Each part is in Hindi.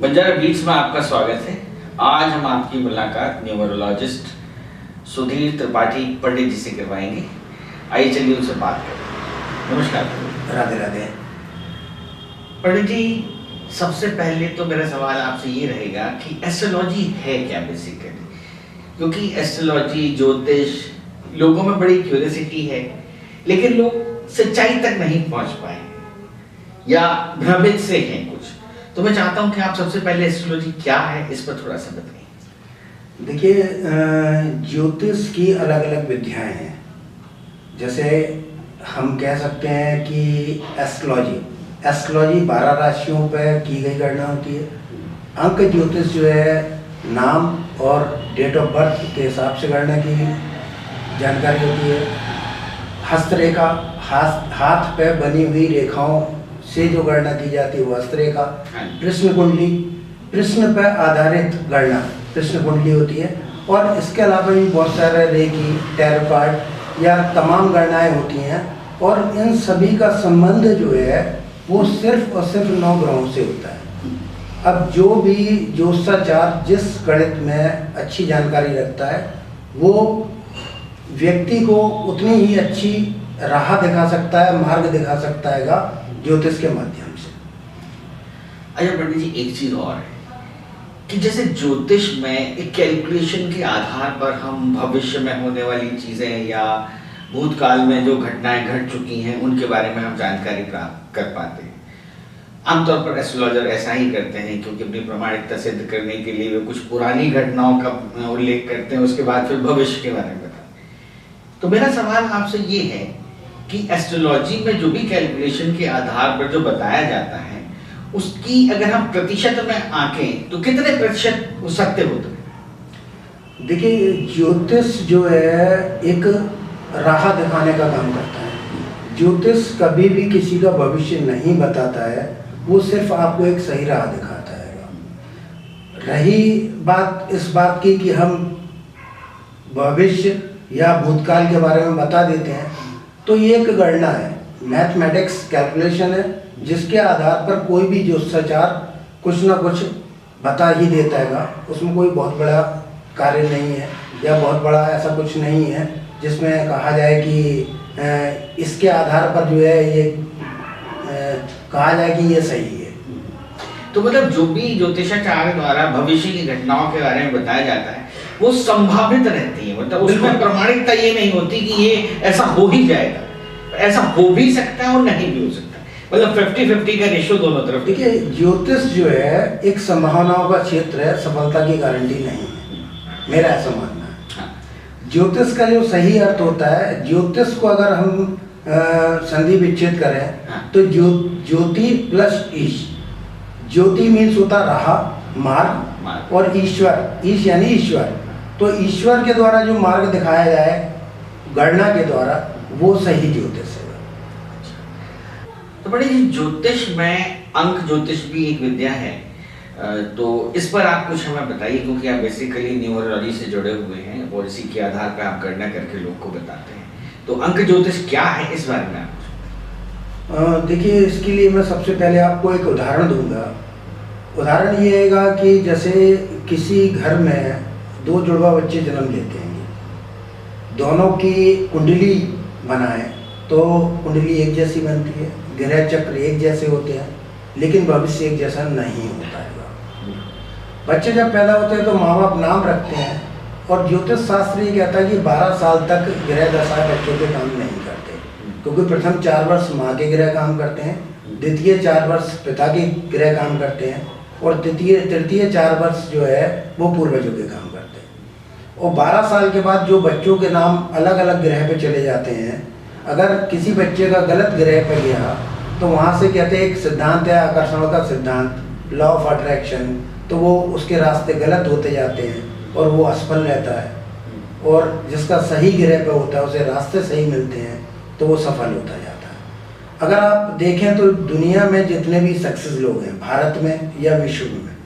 बंजारा बीट्स में आपका स्वागत है। आज हम आपकी मुलाकात न्यूमरोलॉजिस्ट सुधीर त्रिपाठी पंडित जी से करवाएंगे। आइए चलिए उनसे बात करें। नमस्कार। राधे राधे। पंडित जी, सबसे पहले तो मेरा सवाल आपसे ये रहेगा कि एस्ट्रोलॉजी है क्या बेसिकली, क्योंकि एस्ट्रोलॉजी ज्योतिष लोगों में बड़ी क्यूरियोसिटी है, लेकिन लोग सच्चाई तक नहीं पहुंच पाए या भ्रमित से हैं कुछ। तो मैं चाहता हूं कि आप सबसे पहले एस्ट्रोलॉजी क्या है इस पर थोड़ा सा बताइए। देखिए, ज्योतिष की अलग अलग विद्याएं हैं। जैसे हम कह सकते हैं कि एस्ट्रोलॉजी 12 राशियों पर की गई गणना होती है। अंक ज्योतिष जो है नाम और डेट ऑफ बर्थ के हिसाब से गणना की जानकारी होती है। हस्तरेखा, हाथ पे बनी हुई रेखाओं से जो गणना की जाती है वो हस्तरेखा। प्रश्न कुंडली, प्रश्न पर आधारित गणना प्रश्न कुंडली होती है। और इसके अलावा भी बहुत सारे रेकी, टैरो कार्ड या तमाम गणनाएं होती हैं। और इन सभी का संबंध जो है वो सिर्फ और सिर्फ 9 ग्रहों से होता है। अब जो भी ज्योतिषाचार्य जिस गणित में अच्छी जानकारी रखता है वो व्यक्ति को उतनी ही अच्छी राह दिखा सकता है, मार्ग दिखा सकता है ज्योतिष के माध्यम से। अच्छा पंडित जी, एक चीज और है कि जैसे ज्योतिष में एक कैलकुलेशन के आधार पर हम भविष्य में होने वाली चीजें या भूतकाल में जो घटनाएं घट चुकी हैं उनके बारे में हम जानकारी प्राप्त कर पाते हैं। आमतौर पर एस्ट्रोलॉजर ऐसा ही करते हैं, क्योंकि अपनी प्रामाणिकता सिद्ध करने के लिए वे कुछ पुरानी घटनाओं का उल्लेख करते हैं, उसके बाद फिर भविष्य के बारे में बताते हैं। तो मेरा सवाल आपसे ये है कि एस्ट्रोलॉजी में जो भी कैलकुलेशन के आधार पर जो बताया जाता है उसकी अगर हम प्रतिशत में आंकें तो कितने प्रतिशत वो सत्य होते हैं? देखिए, ज्योतिष जो है एक राह दिखाने का काम करता है। ज्योतिष कभी भी किसी का भविष्य नहीं बताता है, वो सिर्फ आपको एक सही राह दिखाता है। रही बात इस बात की कि हम भविष्य या भूतकाल के बारे में बता देते हैं, तो ये एक गणना है, मैथमेटिक्स कैलकुलेशन है, जिसके आधार पर कोई भी ज्योतिषाचार्य कुछ ना कुछ बता ही देता है। उसमें कोई बहुत बड़ा कार्य नहीं है या बहुत बड़ा ऐसा कुछ नहीं है जिसमें कहा जाए कि इसके आधार पर जो है ये कहा जाए कि ये सही है। तो मतलब जो भी ज्योतिषाचार्य द्वारा भविष्य की घटनाओं के बारे में बताया जाता है वो संभावित रहती है, मतलब उसमें प्रमाणिकता ये नहीं होती कि ये ऐसा हो ही जाएगा। ऐसा हो भी सकता है और नहीं भी हो सकता, मतलब 50-50 का रेशियो दोनों तरफ। देखिए, ज्योतिष जो है एक संभावनाओं का क्षेत्र है, सफलता की गारंटी नहीं है, मेरा ऐसा मानना है। ज्योतिष का जो सही अर्थ होता है, ज्योतिष को अगर हम संधि विच्छेद करें तो ज्योति प्लस ईश। ज्योति मीन्स होता राह, मार्ग, और ईश्वर, ईश यानी ईश्वर। तो ईश्वर के द्वारा जो मार्ग दिखाया जाए गणना के द्वारा, वो सही ज्योतिष है। तो बड़ी जी, ज्योतिष में अंक ज्योतिष भी एक विद्या है, तो इस पर आप कुछ हमें बताइए, क्योंकि आप बेसिकली न्यूमरोलॉजी से जुड़े हुए हैं और इसी के आधार पर आप गणना करके लोग को बताते हैं। तो अंक ज्योतिष क्या है, इस बारे में आप देखिए, इसके लिए मैं सबसे पहले आपको एक उदाहरण दूंगा। उदाहरण ये हैगा कि जैसे किसी घर में 2 जुड़वा बच्चे जन्म लेते हैं, दोनों की कुंडली बनाए तो कुंडली एक जैसी बनती है, ग्रह चक्र एक जैसे होते हैं, लेकिन भविष्य एक जैसा नहीं होता है। बच्चे जब पैदा होते हैं तो माँ बाप नाम रखते हैं, और ज्योतिष शास्त्र ये कहता है कि 12 साल तक ग्रह दशा बच्चों के काम नहीं करते, क्योंकि प्रथम 4 वर्ष माँ के ग्रह काम करते हैं, द्वितीय 4 वर्ष पिता के ग्रह काम करते हैं, और तृतीय 4 वर्ष जो है वो पूर्वजों के काम करते हैं। और 12 साल के बाद जो बच्चों के नाम अलग अलग ग्रह पे चले जाते हैं, अगर किसी बच्चे का गलत ग्रह पे गया तो वहाँ से कहते हैं, एक सिद्धांत है आकर्षण का सिद्धांत, लॉ ऑफ अट्रैक्शन, तो वो उसके रास्ते गलत होते जाते हैं और वो असफल रहता है। और जिसका सही ग्रह पे होता है उसे रास्ते सही मिलते हैं तो वो सफल होता जाता है। अगर आप देखें तो दुनिया में जितने भी सक्सेस लोग हैं, भारत में या विश्व में,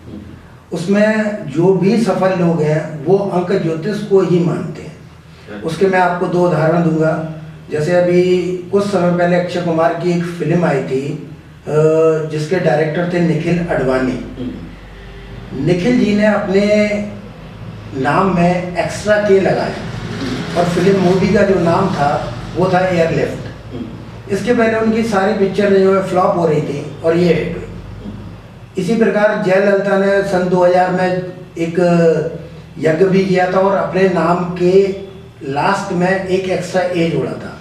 उसमें जो भी सफल लोग हैं वो अंक ज्योतिष को ही मानते हैं। उसके मैं आपको 2 उदाहरण दूंगा। जैसे अभी कुछ समय पहले अक्षय कुमार की एक फिल्म आई थी जिसके डायरेक्टर थे निखिल अडवाणी। निखिल जी ने अपने नाम में एक्स्ट्रा के लगाया और फिल्म मूवी का जो नाम था वो था एयरलिफ्ट। इसके पहले उनकी सारी पिक्चर जो है फ्लॉप हो रही थी और ये हिट हुई। इसी प्रकार जयललिता ने सन 2000 में एक यज्ञ भी किया था और अपने नाम के लास्ट में एक एक्स्ट्रा ए जोड़ा था।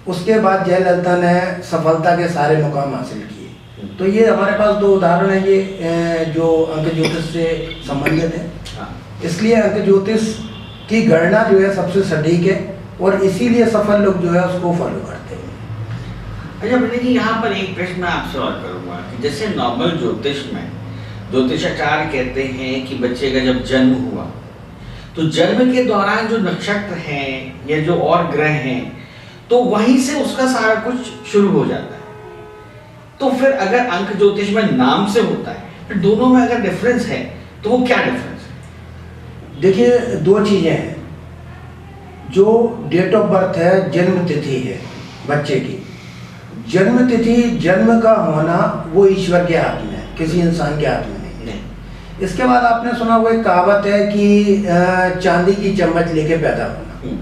उसके बाद जयललिता ने सफलता के सारे मुकाम हासिल किए। तो ये हमारे पास दो उदाहरण हैं ये जो अंक ज्योतिष से संबंधित है। इसलिए अंक ज्योतिष की गणना जो है सबसे सटीक है और इसीलिए सफल लोग जो है उसको फॉलो करते हैं। अच्छा पंडित जी, यहाँ पर एक प्रश्न मैं आपसे और करूँगा कि जैसे नॉर्मल ज्योतिष में ज्योतिषाचार्य कहते हैं कि बच्चे का जब जन्म हुआ तो जन्म के दौरान जो नक्षत्र हैं या जो और ग्रह हैं तो वहीं से उसका सारा कुछ शुरू हो जाता है। तो फिर अगर अंक ज्योतिष में नाम से होता है, फिर दोनों में अगर डिफरेंस है तो वो क्या डिफरेंस है? देखिए, दो चीजें हैं। जो डेट ऑफ बर्थ है, जन्म तिथि है बच्चे की। जन्म तिथि, जन्म का होना वो ईश्वर के हाथ में है, किसी इंसान के हाथ में नहीं। इसके बाद आपने सुना हुआ एक कहावत है कि चांदी की चम्मच लेके पैदा होना।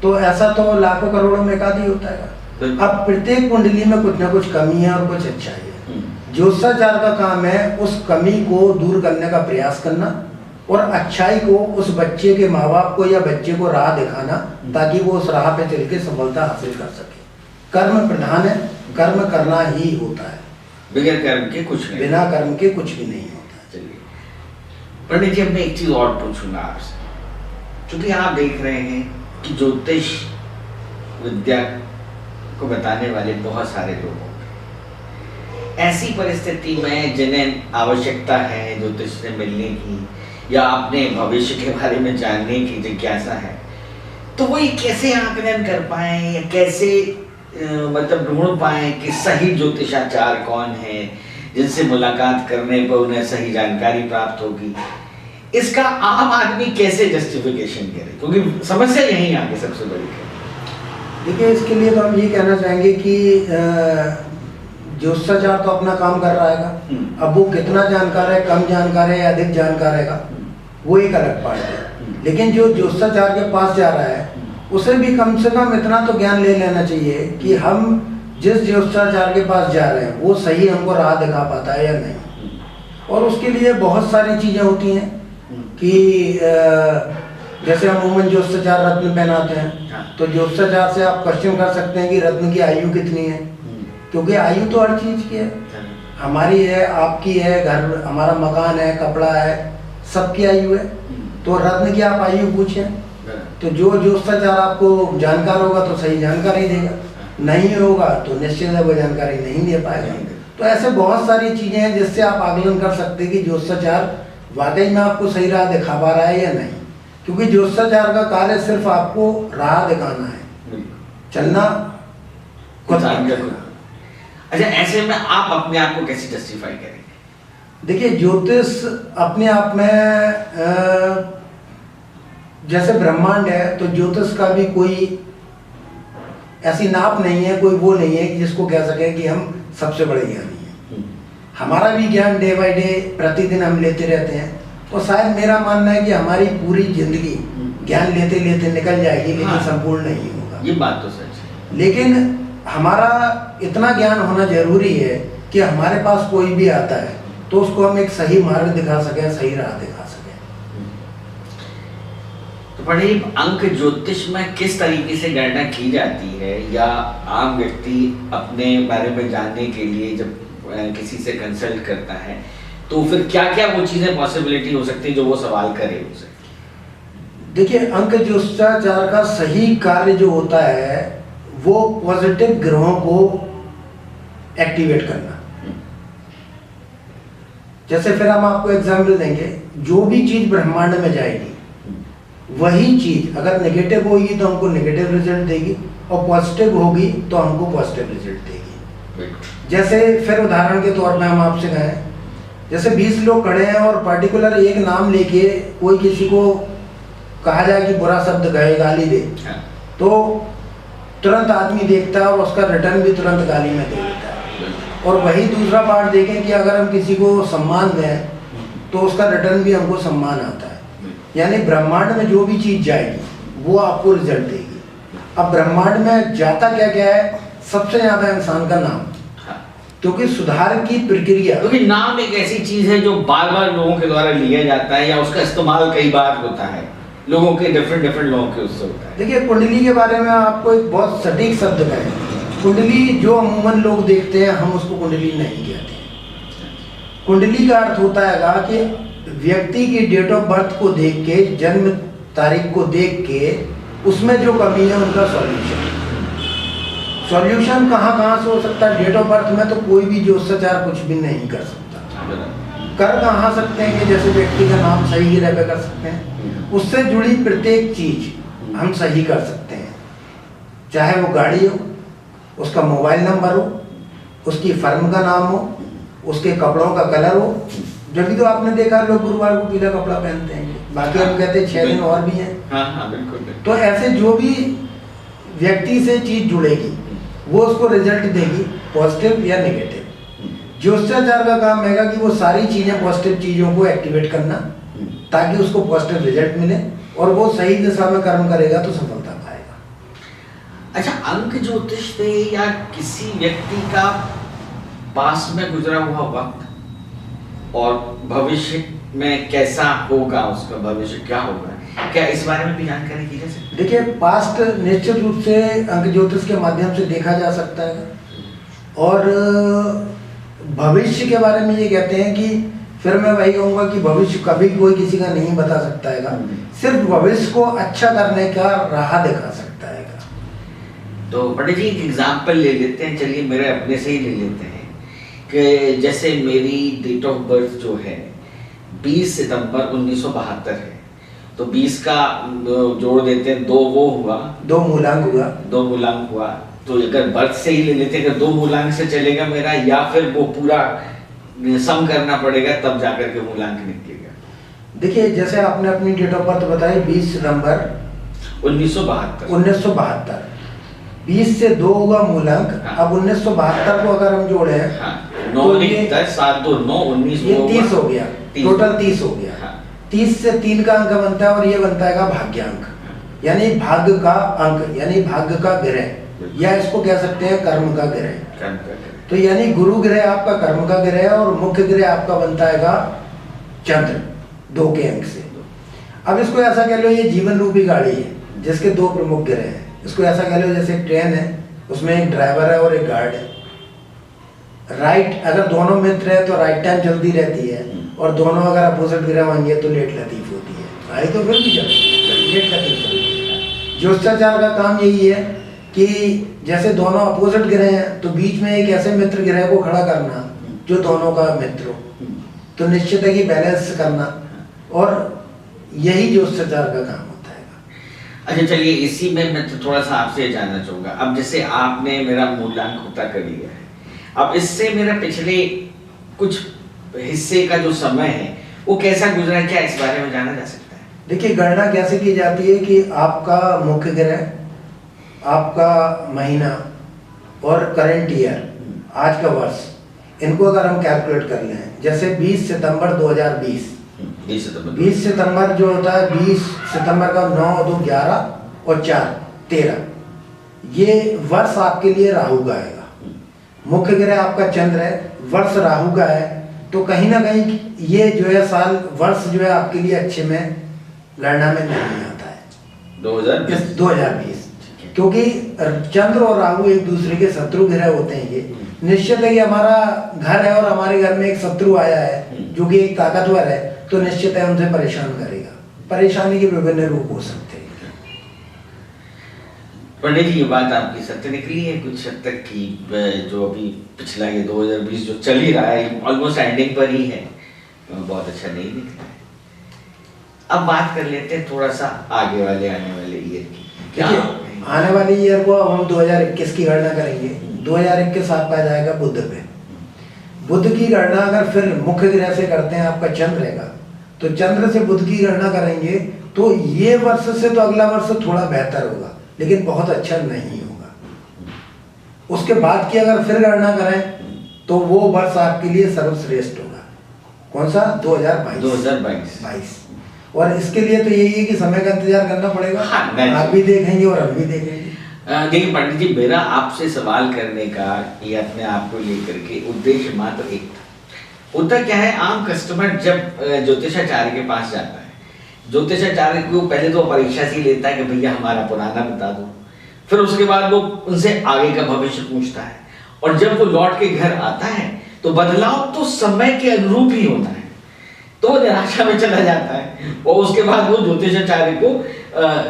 तो ऐसा तो लाखों करोड़ों में एकाध ही होता है। अब प्रत्येक कुंडली में कुछ ना कुछ कमी है और कुछ अच्छाई है। ज्योतिषाचार का काम है उस कमी को दूर करने का प्रयास करना और अच्छाई को उस बच्चे के माँ बाप को या बच्चे को राह दिखाना ताकि वो उस राह पे चल के सफलता हासिल कर सके। कर्म प्रधान है, कर्म करना ही होता है, बिना कर्म के कुछ नहीं, बिना कर्म के कुछ भी नहीं होता। चलिए पंडित जी, अब मैं एक चीज और पूछूंगा आपसे, क्योंकि आप देख रहे हैं कि ज्योतिष विद्या को बताने वाले बहुत सारे लोग होंगे। ऐसी परिस्थिति में जिन्हें आवश्यकता है ज्योतिष से मिलने की या अपने भविष्य के बारे में जानने की जिज्ञासा है, तो वो ये कैसे आकलन कर पाए या कैसे मतलब ढूंढ पाए कि सही ज्योतिषाचार्य कौन है जिनसे मुलाकात करने पर उन्हें सही जानकारी प्राप्त होगी? इसका आम आदमी कैसे जस्टिफिकेशन करे, क्योंकि समस्या यही आगे सबसे बड़ी है। देखिए, इसके लिए तो हम ये कहना चाहेंगे कि ज्योतिषाचार्य तो अपना काम कर रहा है। अब वो कितना जानकार है, कम जानकार है या अधिक जानकार है, वो एक अलग बात है। लेकिन जो ज्योतिषाचार्य के पास जा रहा है उसे भी कम से कम इतना तो ज्ञान ले लेना चाहिए कि हम जिस ज्योतिषाचार्य के पास जा रहे हैं वो सही हमको राह दिखा पाता है या नहीं। और उसके लिए बहुत सारी चीज़ें होती हैं कि जैसे हम अमूमन ज्योतिषाचार्य रत्न पहनाते हैं, तो ज्योतिषाचार्य से आप क्वेश्चन कर सकते हैं कि रत्न की आयु कितनी है, क्योंकि आयु तो हर चीज़ की है, हमारी है, आपकी है, घर हमारा मकान है, कपड़ा है, सबकी आयु है। तो रत्न की आप आयु पूछें तो जो ज्योतिषाचार्य आपको जानकार होगा तो सही जानकारी देगा, नहीं होगा तो निश्चित है वो जानकारी नहीं दे पाएगा। तो ऐसे बहुत सारी चीज़ें हैं जिससे आप आकलन कर सकते हैं कि ज्योतिषाचार्य वाकई में आपको सही राह दिखा पा रहा है या नहीं, क्योंकि ज्योतिषाचार्य का कार्य सिर्फ आपको राह दिखाना है, चलना खुद करना। अच्छा, ऐसे में आप अपने आप को कैसे जस्टिफाई करेंगे? देखिए, ज्योतिष अपने आप में जैसे ब्रह्मांड है तो ज्योतिष का भी कोई ऐसी नाप नहीं है, कोई वो नहीं है कि जिसको कह सके कि हम सबसे बड़े ज्ञानी हैं। हमारा भी ज्ञान डे बाय डे प्रतिदिन हम लेते रहते हैं और शायद मेरा मानना है कि हमारी पूरी जिंदगी ज्ञान लेते लेते निकल जाएगी, लेकिन संपूर्ण नहीं होगा। ये बात तो सच है। लेकिन हमारा इतना ज्ञान होना जरूरी है कि हमारे पास कोई भी आता है तो उसको हम एक सही मार्ग दिखा सकें, सही राह दिखा सकें। तो पंडित, अंक ज्योतिष में किस तरीके से गणना की जाती है, या आम व्यक्ति अपने बारे में जानने के लिए जब किसी से कंसल्ट करता है तो फिर क्या क्या वो चीजें पॉसिबिलिटी हो सकती है जो वो सवाल करे उसे? देखिए, अंक ज्योतिषाचार्य का सही कार्य जो होता है वो पॉजिटिव ग्रहों को एक्टिवेट करना। जैसे फिर हम आपको एग्जाम्पल देंगे, जो भी चीज ब्रह्मांड में जाएगी वही चीज अगर नेगेटिव होगी तो हमको नेगेटिव रिजल्ट देगी और पॉजिटिव होगी तो हमको पॉजिटिव रिजल्ट देगी। जैसे फिर उदाहरण के तौर पे हम आपसे कहें, जैसे 20 लोग खड़े हैं और पर्टिकुलर एक नाम लेके कोई किसी को कहा जाए कि बुरा शब्द कहे, गाली दे, तो तुरंत आदमी देखता है और उसका रिटर्न भी तुरंत गाली में दे देता है। और वही दूसरा पार्ट देखें कि अगर हम किसी को सम्मान दें तो उसका रिटर्न भी हमको सम्मान आता है। यानी ब्रह्मांड में जो भी चीज जाएगी वो आपको रिजल्ट देगी। अब ब्रह्मांड में जाता क्या क्या है, सबसे ज्यादा इंसान का नाम, क्योंकि सुधार की प्रक्रिया, क्योंकि नाम एक ऐसी चीज है जो बार बार लोगों के द्वारा लिया जाता है या उसका इस्तेमाल कई बार होता है, लोगों के डिफरेंट लोगों के उससे होता है। देखिए कुंडली के बारे में आपको एक बहुत सटीक शब्द कहें, कुंडली जो अमूमन लोग देखते हैं हम उसको कुंडली नहीं कहते। कुंडली का अर्थ होता है कि व्यक्ति की डेट ऑफ बर्थ को देख के, जन्म तारीख को देख के उसमें जो कमी है उनका सॉल्यूशन कहाँ से हो सकता है। डेट ऑफ बर्थ में तो कोई भी ज्योतिषाचार कुछ भी नहीं कर सकता। कर कहाँ सकते हैं कि जैसे व्यक्ति का नाम सही गिरह पे कर सकते हैं, उससे जुड़ी प्रत्येक चीज हम सही कर सकते हैं, चाहे वो गाड़ी हो, उसका मोबाइल नंबर हो, उसकी फर्म का नाम हो, उसके कपड़ों का कलर हो। जब भी तो आपने देखा लोग गुरुवार को पीला कपड़ा पहनते हैं, बाकी हम कहते हैं 6 दिन और भी हैं। हाँ, बिल्कुल। तो ऐसे जो भी व्यक्ति से चीज जुड़ेगी वो उसको रिजल्ट देगी, पॉजिटिव या नेगेटिव। ज्योतिषाचार का काम है कि वो सारी चीजें, पॉजिटिव चीजों को एक्टिवेट करना ताकि उसको पॉजिटिव रिजल्ट मिले और वो सही दिशा में कर्म करेगा तो सफलता पाएगा। अच्छा, अंक ज्योतिष से या किसी व्यक्ति का पास में गुजरा हुआ वक्त और भविष्य में कैसा होगा, उसका भविष्य क्या होगा, क्या इस बारे में भी जानकारी की जा सकती है? देखिए पास्ट निश्चित रूप से अंक ज्योतिष के माध्यम से देखा जा सकता है, और भविष्य के बारे में ये कहते हैं कि फिर मैं वही कहूँगा कि भविष्य कभी कोई किसी का नहीं बता सकता है, सिर्फ भविष्य को अच्छा करने का राह दिखा सकता है। तो पंडित जी एक एग्जाम्पल ले लेते हैं, चलिए मेरे अपने से ही ले लेते हैं कि जैसे मेरी डेट ऑफ बर्थ जो है 20 सितंबर 1972 है, तो 20 का जोड़ देते हैं, 2 वो हुआ, 2 मूलांक हुआ, 2 मूलांक हुआ। तो अगर बर्थ से ही ले लेते हैं कि 2 मूलांक से चलेगा मेरा, या फिर वो पूरा सम करना पड़ेगा तब जाकर के मूलांक निकलेगा? देखिए जैसे आपने अपनी डेट ऑफ बर्थ बताई 20 सितंबर 1972, 20 से 2 होगा मूलांक। हाँ। अब 1972 को अगर हम जोड़े, हाँ, 9 1 10 7 2 9 19, ये 30 हो गया, 30 टोटल 30 हो गया। हाँ। 30 से 3 का अंक बनता है और ये बनता है भाग्यांक, यानी भाग्य का अंक, यानी भाग्य का ग्रह, या इसको कह सकते हैं कर्म का ग्रह। तो यानी गुरु ग्रह आपका कर्म का ग्रह है और मुख्य ग्रह आपका बनता है चंद्र 2 के अंक से। अब इसको ऐसा कह लो ये जीवन रूपी गाड़ी है जिसके 2 प्रमुख ग्रह हैं। इसको ऐसा कह लो जैसे ट्रेन है, उसमें एक ड्राइवर है और एक गार्ड है। राइट, अगर दोनों मित्र है तो राइट टाइम चलती रहती है, और दोनों अगर अपोजिट ग्रह होंगे तो लेट लतीफ होती है। आई तो फिर भी लेट लतीफ होती है। ज्योतिषाचार का काम यही है कि जैसे दोनों अपोजिट ग्रह हैं तो बीच में एक ऐसे मित्र ग्रह को खड़ा करना जो दोनों का मित्र हो, तो निश्चित है कि बैलेंस करना, और यही ज्योतिषाचार का काम होता है। अच्छा चलिए, इसी में मैं तो थोड़ा सा आपसे जानना चाहूँगा। अब जैसे आपने मेरा मूलांक होता कर लिया है, अब इससे मेरा पिछले कुछ हिस्से का जो समय है वो कैसा गुजरा, क्या इस बारे में जाना जा सकता है? देखिए गणना कैसे की जाती है कि आपका मुख्य ग्रह, आपका महीना और करंट ईयर, आज का वर्ष, इनको अगर हम कैलकुलेट कर लें, जैसे 20 सितंबर 2020, 20 सितंबर जो होता है, 20 सितंबर का 9 2 11 और 4 13, ये वर्ष आपके लिए राहु का आएगा। मुख्य ग्रह आपका चंद्र है, वर्ष राहु का है, तो कहीं ना कहीं ये जो है साल वर्ष जो है आपके लिए अच्छे में गणना में नहीं आता है 2020, क्योंकि चंद्र और राहु एक दूसरे के शत्रु ग्रह होते हैं। ये निश्चित है कि हमारा घर है और हमारे घर में एक शत्रु आया है जो कि एक ताकतवर है, तो निश्चित है उनसे परेशान करेगा। परेशानी के विभिन्न रूप हो सकते हैं। पंडित जी ये बात आपकी सत्य निकली है कुछ हद तक कि जो अभी पिछला ये 2020 जो चल ही रहा है ऑलमोस्ट एंडिंग पर ही है, बहुत अच्छा नहीं निकला है। अब बात कर लेते हैं थोड़ा सा आगे वाले आने वाले ईयर की। क्या आने वाले ईयर को अब हम 2021 की गणना करेंगे। 2021 आपका जाएगा बुध पे। बुध की गणना अगर फिर मुख्य ग्रह से करते हैं, आपका चंद्र रहेगा, तो चंद्र से बुध की गणना करेंगे तो ये वर्ष से तो अगला वर्ष थोड़ा बेहतर होगा, लेकिन बहुत अच्छा नहीं होगा। उसके बाद की अगर फिर गणना करें तो वो वर्ष आपके लिए सर्वश्रेष्ठ होगा। कौन सा 2022 2022 और इसके लिए तो यही है कि समय का इंतजार करना पड़ेगा। हाँ, आप भी देखेंगे और हम भी देखेंगे। देखिए पंडित जी, मेरा आपसे सवाल करने का ये अपने आप को लेकर के उद्देश्य मात्र एक था। होता क्या है, आम कस्टमर जब ज्योतिषाचार्य के पास जाता है, ज्योतिषाचार्य को पहले तो परीक्षा से ही लेता है कि भैया हमारा पुराना बता दो, फिर उसके बाद वो उनसे आगे का भविष्य पूछता है, और जब वो लौट के घर आता है तो बदलाव तो समय के अनुरूप ही होता है, तो वो निराशा में चला जाता है और उसके बाद वो ज्योतिषाचार्य को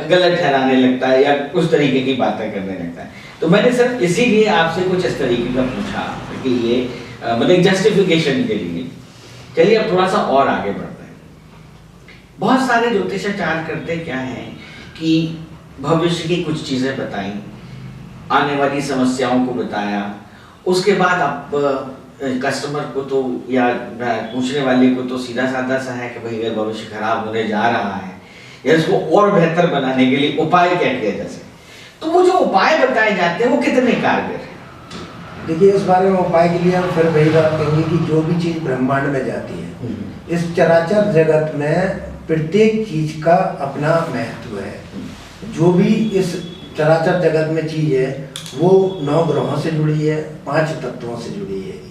गलत ठहराने लगता है या उस तरीके की बातें करने लगता है। तो मैंने सिर्फ इसीलिए आपसे कुछ इस तरीके का पूछा कि ये मतलब जस्टिफिकेशन के लिए। चलिए अब थोड़ा सा और आगे बढ़ते हैं। बहुत सारे ज्योतिषाचार्य करते क्या है कि भविष्य की कुछ चीजें बताई, आने वाली समस्याओं को बताया, उसके बाद आप कस्टमर को तो या पूछने वाले को तो सीधा साधा सा है कि भाई अगर भविष्य खराब होने जा रहा है या इसको और बेहतर बनाने के लिए उपाय क्या किया जा सकता, तो वो जो उपाय बताए जाते हैं वो कितने कारगर हैं? देखिए, इस बारे में उपाय के लिए हम फिर वही बात कहेंगे कि जो भी चीज़ ब्रह्मांड में जाती है, इस चराचर जगत में प्रत्येक चीज का अपना महत्व है। जो भी इस चराचर जगत में चीज है वो 9 ग्रहों से जुड़ी है, 5 तत्वों से जुड़ी है।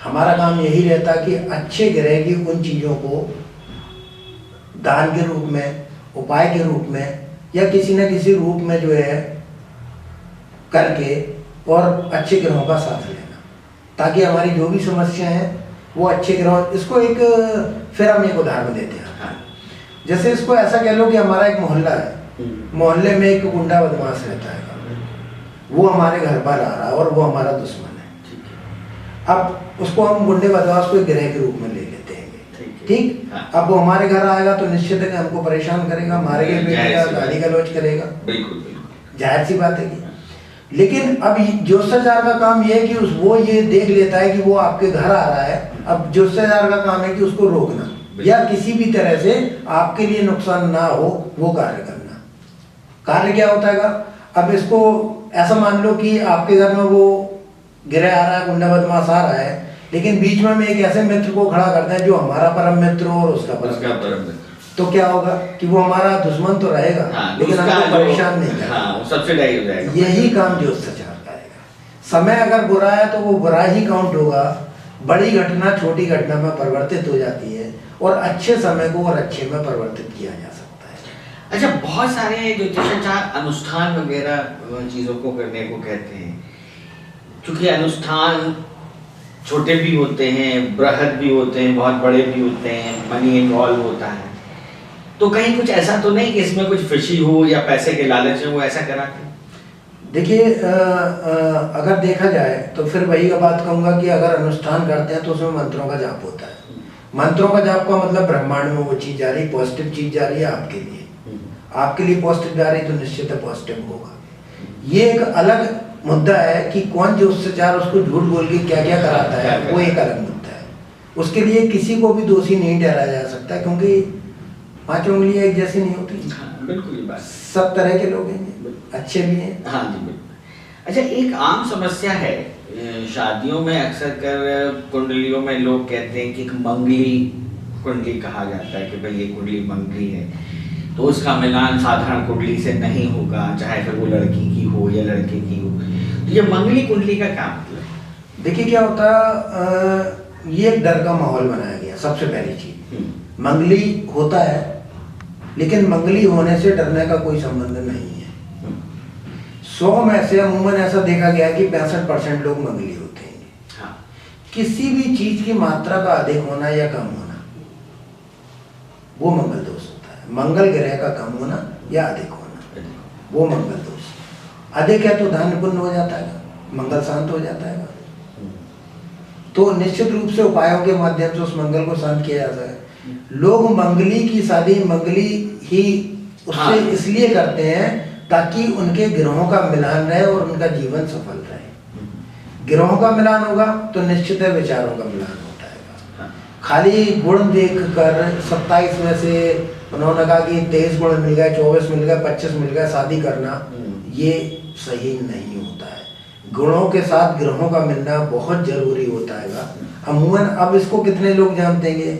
हमारा काम यही रहता कि अच्छे ग्रह की उन चीज़ों को दान के रूप में, उपाय के रूप में या किसी न किसी रूप में जो है करके और अच्छे ग्रहों का साथ लेना, ताकि हमारी जो भी समस्या है वो अच्छे ग्रह। इसको एक फिर हम एक उदाहरण देते हैं। जैसे इसको ऐसा कह लो कि हमारा एक मोहल्ला है, मोहल्ले में एक गुंडा बदमाश रहता है, वो हमारे घर पर आ रहा है और वो हमारा दुश्मन है। अब उसको हम गुंडे बदमाश को एक ग्रह के रूप में ले लेते हैं, ठीक। अब वो हमारे घर आएगा तो निश्चित है कि हमको परेशान करेगा, मारेगा, पीटेगा, गाली गलौज करेगा, बिल्कुल जाहिर सी बात है कि। लेकिन अब ज्योतिषाचार का काम ये है कि वो ये देख लेता है कि वो आपके घर आ रहा है। अब ज्योतिषाचार का काम है कि उसको रोकना या किसी भी तरह से आपके लिए नुकसान ना हो वो कार्य करना। कार्य क्या होता है? अब इसको ऐसा मान लो कि आपके घर में वो गिरह आ रहा है, गुंडा बदमाश आ रहा है, लेकिन बीच में हम एक ऐसे मित्र को खड़ा करते हैं जो हमारा परम मित्र हो और उसका परम मित्र। तो क्या होगा कि वो हमारा दुश्मन तो रहेगा, लेकिन हमको परेशान नहीं करेगा, सब्सिडाइज हो जाएगा। यही काम ज्योतिषाचार करेगा। समय अगर बुरा है तो वो बुरा ही काउंट होगा, बड़ी घटना छोटी घटना में परिवर्तित हो जाती है और अच्छे समय को और अच्छे में परिवर्तित किया जा सकता है। अच्छा, बहुत सारे ज्योतिषाचार अनुष्ठान वगैरह चीज़ों को करने को कहते हैं, क्योंकि अनुष्ठान छोटे भी होते हैं, बृहद भी होते हैं, बहुत बड़े भी होते हैं, मनी इन्वॉल्व होता है, तो कहीं कुछ ऐसा तो नहीं कि इसमें कुछ फिशी हो या पैसे के लालच में वो ऐसा कराते? देखिए, अगर देखा जाए तो फिर वही का बात कहूँगा कि अगर अनुष्ठान करते हैं तो उसमें मंत्रों का जाप होता है। मंत्रों का जाप का मतलब ब्रह्मांड में वो चीज़ जा रही, पॉजिटिव चीज़ जा रही है आपके लिए, आपके लिए पॉजिटिव जा रही तो निश्चित है पॉजिटिव होगा। ये एक अलग मुद्दा है कि कौन ज्योतिषाचार उसको झूठ बोल के क्या क्या कराता है, वो एक अलग मुद्दा है। उसके लिए किसी को भी दोषी नहीं ठहराया जा सकता, क्योंकि 5 उंगलियां एक जैसी नहीं होती। हाँ, बिल्कुल ये बात। सब तरह के लोग हैं, अच्छे भी हैं। हाँ जी, बिल्कुल। अच्छा, एक आम समस्या है शादियों में, अक्सर कर कुंडलियों में लोग कहते हैं कि एक मंगली कुंडली कहा जाता है कि भाई ये कुंडली मंगली है, तो उसका मिलान साधारण कुंडली से नहीं होगा, चाहे फिर वो लड़की की हो या लड़के की हो। तो ये मंगली कुंडली का क्या मतलब? देखिए क्या होता है, ये एक डर का माहौल बनाया गया। सबसे पहली चीज, मंगली होता है लेकिन मंगली होने से डरने का कोई संबंध नहीं है। 100 में से अमूमन ऐसा देखा गया है कि 65% लोग मंगली होते हैं। हाँ। किसी भी चीज की मात्रा का अधिक होना या कम होना वो मंगल दोष होता है। मंगल ग्रह का कम होना या अधिक होना वो मंगल दोष। अधिक है तो धन पुण्य हो जाता है, मंगल शांत हो जाता है। तो निश्चित रूप से उपायों के माध्यम से उस मंगल को शांत किया जाता है। लोग मंगली की शादी मंगली ही उससे इसलिए करते हैं ताकि उनके ग्रहों का मिलान रहे और उनका जीवन सफल रहे। ग्रहों का मिलान होगा तो निश्चित है विचारों का मिलान होता है। खाली गुण देखकर 27 में से उन्होंने कहा कि 23 गुण मिल गए, 24 मिल गए, 25 मिल गए, शादी करना, ये सही नहीं होता है। गुणों के साथ ग्रहों का मिलना बहुत जरूरी होता है। अमूमन अब इसको कितने लोग जानते हैं?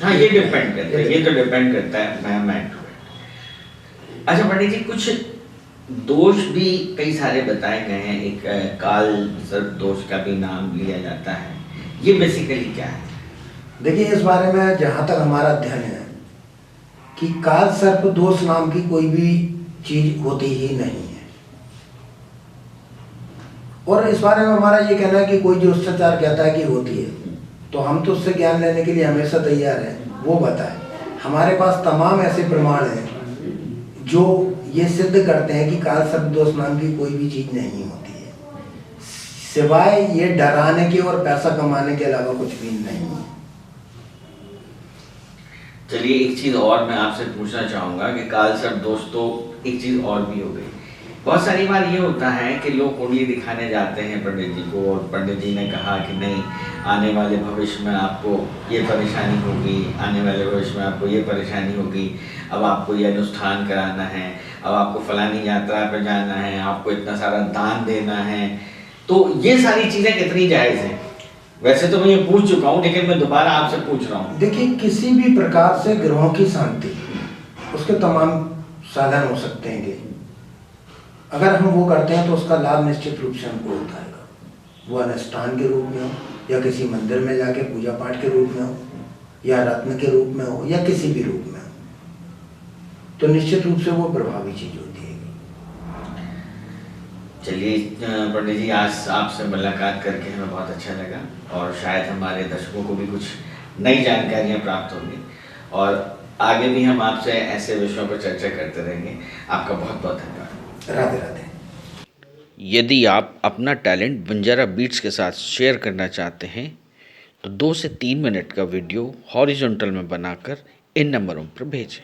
हाँ, ये डिपेंड करता है, ये तो डिपेंड करता है मैन टू मैन। अच्छा पंडित जी, कुछ दोष भी कई सारे बताए गए हैं, एक काल सर्प दोष का भी नाम लिया जाता है, ये बेसिकली क्या है? देखिए, इस बारे में जहाँ तक हमारा अध्ययन है कि काल सर्प दोष नाम की कोई भी चीज होती ही नहीं है, और इस बारे में हमारा ये कहना है कि कोई जो शिष्टाचार कहता है कि होती है, तो हम तो उससे ज्ञान लेने के लिए हमेशा तैयार हैं, वो बताए। हमारे पास तमाम ऐसे प्रमाण हैं जो ये सिद्ध करते हैं कि काल सर्प दोष नाम की कोई भी चीज नहीं होती है, सिवाय ये डराने के और पैसा कमाने के अलावा कुछ भी नहीं है। चलिए, एक चीज और मैं आपसे पूछना चाहूंगा कि काल सर्प दोष तो एक चीज और भी हो गई। बहुत सारी बार ये होता है कि लोग कुंडली दिखाने जाते हैं पंडित जी को, और पंडित जी ने कहा कि नहीं, आने वाले भविष्य में आपको ये परेशानी होगी, आने वाले भविष्य में आपको ये परेशानी होगी, अब आपको ये अनुष्ठान कराना है, अब आपको फलानी यात्रा पर जाना है, आपको इतना सारा दान देना है। तो ये सारी चीज़ें कितनी जायज़ हैं? वैसे तो मैं ये पूछ चुका हूँ, लेकिन मैं दोबारा आपसे पूछ रहा हूँ। देखिए, किसी भी प्रकार से ग्रहों की शांति, उसके तमाम साधन हो सकते हैं। अगर हम वो करते हैं तो उसका लाभ निश्चित रूप से हमको होता है, वो अनुष्ठान के रूप में हो, या किसी मंदिर में जाके पूजा पाठ के रूप में हो, या रत्न के रूप में हो, या किसी भी रूप में हो, तो निश्चित रूप से वो प्रभावी चीज होती है। चलिए पंडित जी, आज आपसे मुलाकात करके हमें बहुत अच्छा लगा, और शायद हमारे दर्शकों को भी कुछ नई जानकारियाँ प्राप्त होंगी, और आगे भी हम आपसे ऐसे विषयों पर चर्चा करते रहेंगे। आपका बहुत बहुत धन्यवाद। राधे राधे। यदि आप अपना टैलेंट बंजारा बीट्स के साथ शेयर करना चाहते हैं तो 2 से 3 मिनट का वीडियो हॉरिजॉन्टल में बनाकर इन नंबरों पर भेजें।